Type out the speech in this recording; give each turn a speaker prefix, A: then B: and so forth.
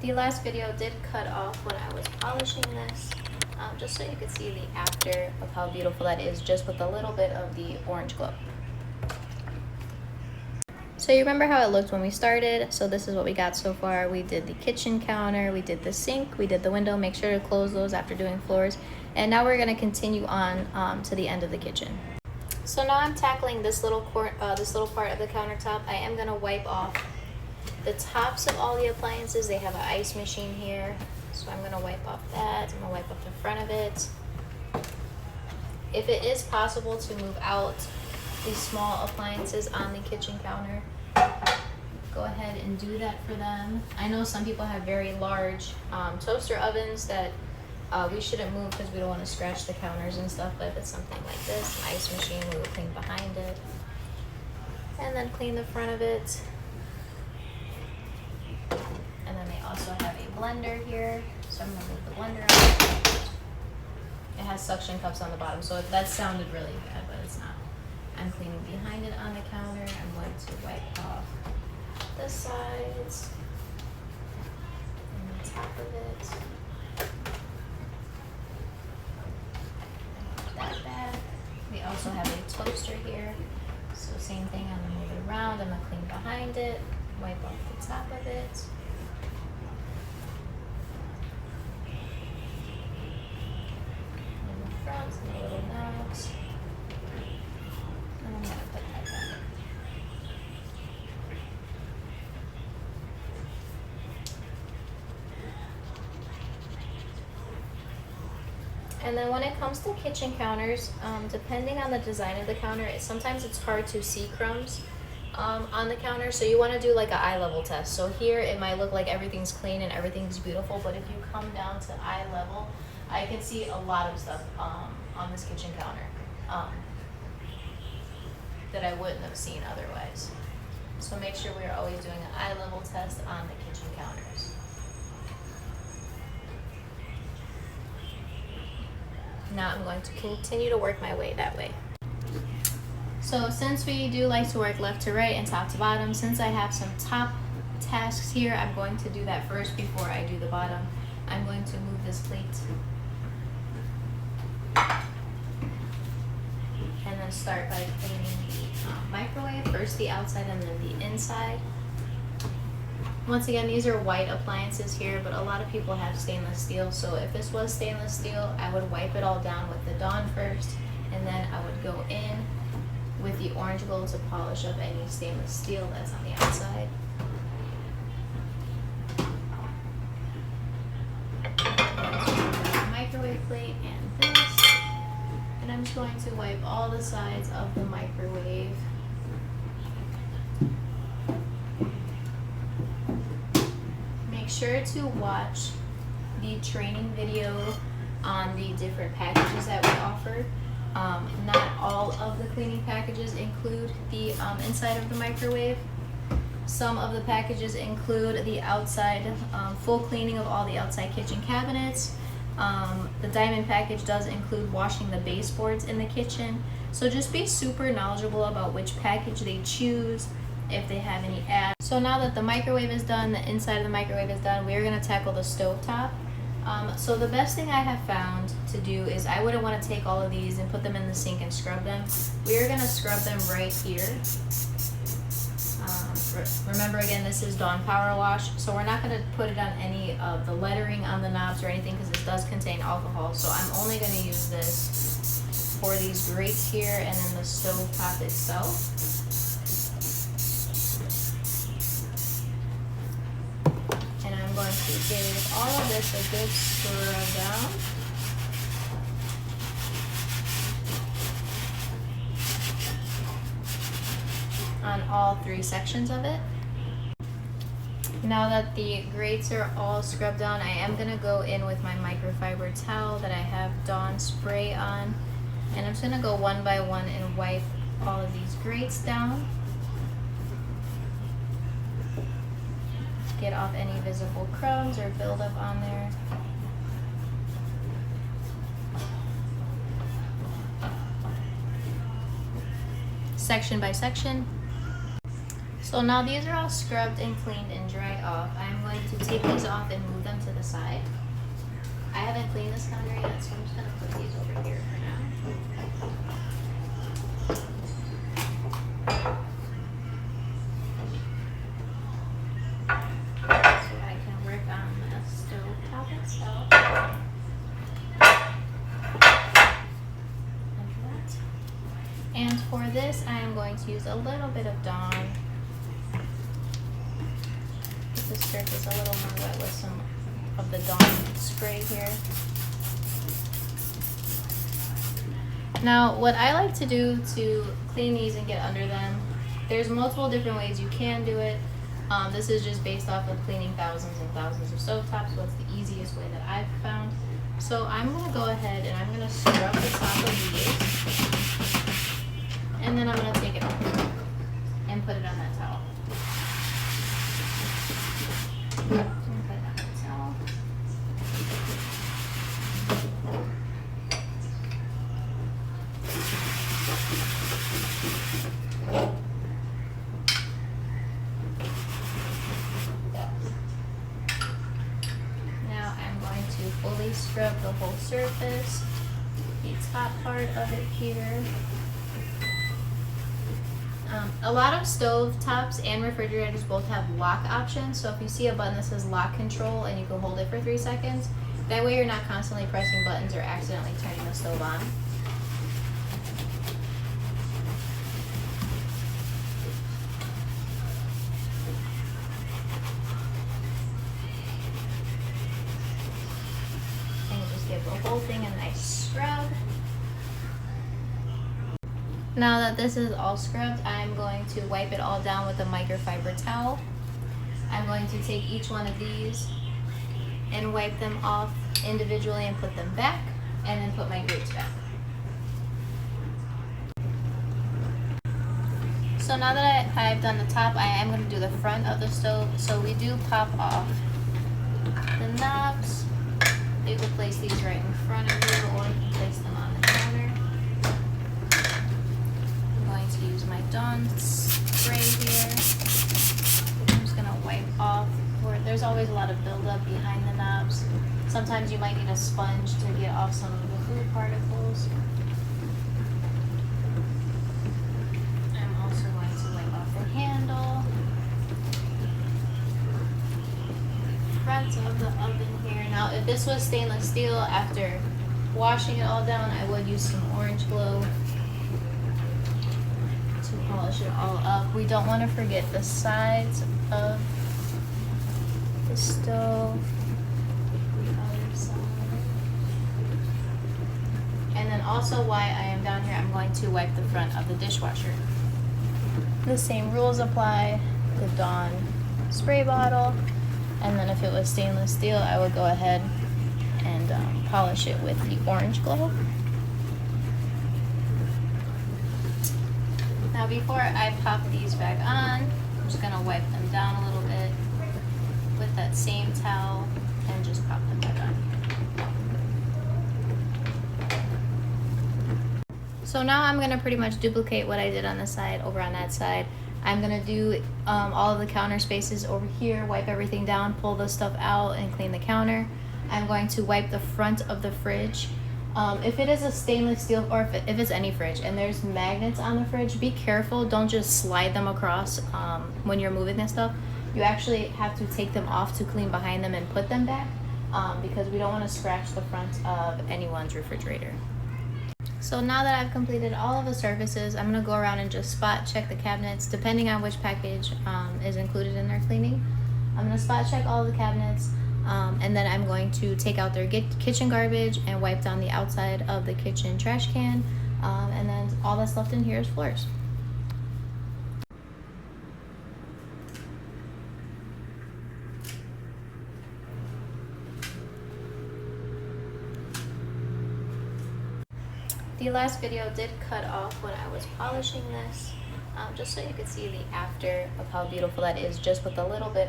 A: The last video did cut off when I was polishing this, just so you could see the after of how beautiful that is, just with a little bit of the orange glow. So you remember how it looked when we started? So this is what we got so far. We did the kitchen counter, we did the sink, we did the window. Make sure to close those after doing floors. And now we're gonna continue on to the end of the kitchen. So now I'm tackling this little part of the countertop. I am gonna wipe off the tops of all the appliances. They have an ice machine here, so I'm gonna wipe off that. I'm gonna wipe off the front of it. If it is possible to move out these small appliances on the kitchen counter, go ahead and do that for them. I know some people have very large toaster ovens that we shouldn't move because we don't want to scratch the counters and stuff, but if it's something like this, an ice machine, we will clean behind it and then clean the front of it. And then they also have a blender here, so I'm going to move the blender out. It has suction cups on the bottom, so that sounded really bad, but it's not. I'm cleaning behind it on the counter. I'm going to wipe off the sides and the top of it. That back. We also have a toaster here, so same thing. I'm gonna move it around. I'm gonna clean behind it, wipe off the top of it. In the front, the little knobs. And I'm gonna put that back. And then when it comes to kitchen counters, depending on the design of the counter, sometimes it's hard to see crumbs on the counter. So you want to do like an eye level test. So here it might look like everything's clean and everything's beautiful, but if you come down to eye level, I can see a lot of stuff on this kitchen counter that I wouldn't have seen otherwise. So make sure we're always doing an eye level test on the kitchen counters. Now I'm going to continue to work my way that way. So since we do like to work left to right and top to bottom, since I have some top tasks here, I'm going to do that first before I do the bottom. I'm going to move this plate and then start by cleaning the microwave, first the outside and then the inside. Once again, these are white appliances here, but a lot of people have stainless steel. So if this was stainless steel, I would wipe it all down with the Dawn first, and then I would go in with the orange gold to polish up any stainless steel that's on the outside. The microwave plate and this, and I'm just going to wipe all the sides of the microwave. Make sure to watch the training video on the different packages that we offer. Not all of the cleaning packages include the inside of the microwave. Some of the packages include the outside, full cleaning of all the outside kitchen cabinets. The diamond package does include washing the baseboards in the kitchen. So just be super knowledgeable about which package they choose, if they have any ads. So now that the microwave is done, the inside of the microwave is done, we're gonna tackle the stovetop. So the best thing I have found to do is I wouldn't want to take all of these and put them in the sink and scrub them. We're gonna scrub them right here. Remember again, this is Dawn Power Wash, so we're not gonna put it on any of the lettering on the knobs or anything because it does contain alcohol. So I'm only gonna use this for these grates here and then the stovetop itself. I'm going to give all of this a good scrub down. On all three sections of it. Now that the grates are all scrubbed down, I am going to go in with my microfiber towel that I have Dawn spray on. And I'm just going to go one by one and wipe all of these grates down. Get off any visible crumbs or buildup on there. Section by section. So now these are all scrubbed and cleaned and dried off. I'm going to take these off and move them to the side. I haven't cleaned this counter yet, so I'm just going to put these over here for now. So I can work on the stove top itself. Like that. And for this, I am going to use a little bit of Dawn. Get the surface a little more wet with some of the Dawn spray here. Now, what I like to do to clean these and get under them, there's multiple different ways you can do it. This is just based off of cleaning thousands and thousands of stovetops, so it's the easiest way that I've found. So I'm going to go ahead and I'm going to scrub the top of these, and then I'm going to take it off and put it on that towel. Put it on the towel. Now I'm going to fully scrub the whole surface, the top part of it here. A lot of stove tops and refrigerators both have lock options, so if you see a button that says lock control and you can hold it for 3 seconds, that way you're not constantly pressing buttons or accidentally turning the stove on. And you just give the whole thing a nice scrub. Now that this is all scrubbed, I'm going to wipe it all down with a microfiber towel. I'm going to take each one of these and wipe them off individually and put them back, and then put my grates back. So now that I've done the top, I am going to do the front of the stove. So we do pop off the knobs. You can place these right in front of you, or you can place them on the counter. To use my Dawn spray here. I'm just gonna wipe off where there's always a lot of buildup behind the knobs. Sometimes you might need a sponge to get off some of the food particles. I'm also going to wipe off the handle, front of the oven here. Now, if this was stainless steel, after washing it all down, I would use some Orange Glow polish it all up. We don't want to forget the sides of the stove, the other side. And then also while I am down here, I'm going to wipe the front of the dishwasher. The same rules apply, the Dawn spray bottle, and then if it was stainless steel, I would go ahead and polish it with the Orange Glow. Now before I pop these back on, I'm just going to wipe them down a little bit with that same towel and just pop them back on. So now I'm going to pretty much duplicate what I did on this side over on that side. I'm going to do all of the counter spaces over here, wipe everything down, pull the stuff out, and clean the counter. I'm going to wipe the front of the fridge. If it is a stainless steel, or if it's any fridge and there's magnets on the fridge, be careful. Don't just slide them across when you're moving this stuff. You actually have to take them off to clean behind them and put them back because we don't want to scratch the front of anyone's refrigerator. So now that I've completed all of the surfaces, I'm going to go around and just spot check the cabinets depending on which package is included in their cleaning. I'm going to spot check all of the cabinets. And then I'm going to take out their kitchen garbage and wipe down the outside of the kitchen trash can. And then all that's left in here is floors. The last video did cut off when I was polishing this, just so you could see the after of how beautiful that is, just with a little bit